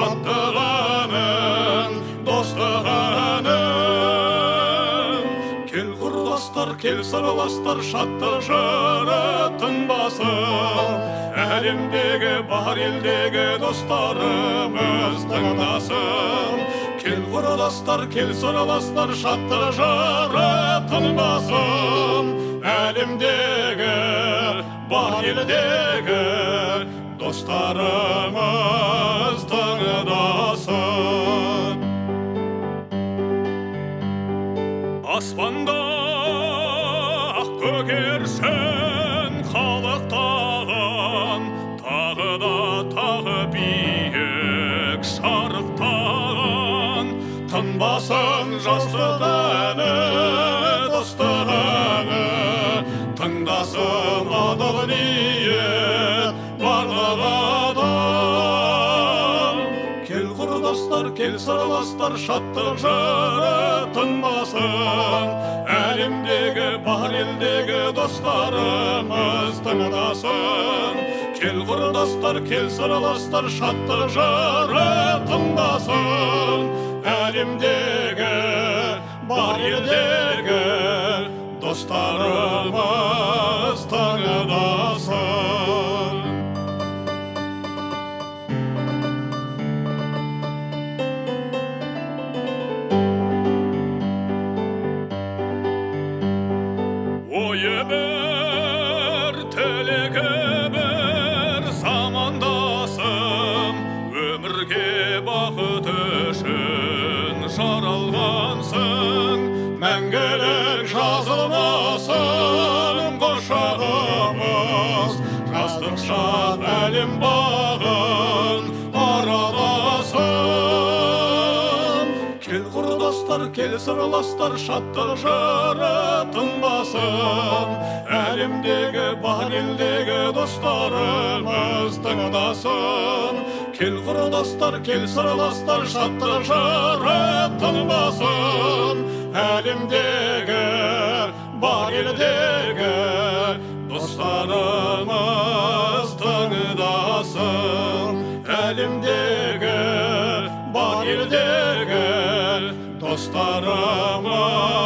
şattығының, достығының. Кел құрдастар, кел сырластар, шаттық жыры тынбасын. Әлемдегі, бар елдегі достарымыз тыңдасын. Кел құрдастар, кел сырластар, шаттық жыры тынбасын. Әлемдегі, бар елдегі достарымыз тыңдасын. Аспанда ақ көгершін қалықтаған, тағы да тағы биік шарықтаған. Тынбасын жастық әні, достығыңы, тыңдасын адал ниет барлық адам. Кел құрдастар, кел сырластар, шаттық жыры тынбасын. Әлемдегі, бар елдегі достарымыз тыңдасын. Кел құрдастар, кел сырластар, шаттық жыры тынбасын. Әлемдегі, бар елдегі достарымыз тыңдасын. Ойы бір, тілегі бір, замандасым, өмірге бақыт үшін жаралғансың. Мәңгілік жазылмасын құшағымыз, жастық шақ әлем бағын араласын. Кел құрдастар, кел сырластар, шаттық жыры тынбасын. Әлемдегі, бар елдегі достарымыз тыңдасын. Кел құрдастар, кел сырластар, шаттық жыры тынбасын. Әлемдегі, бар елдегі достарымыз тыңдасын. Әлемдегі, бар елдегі достарымыз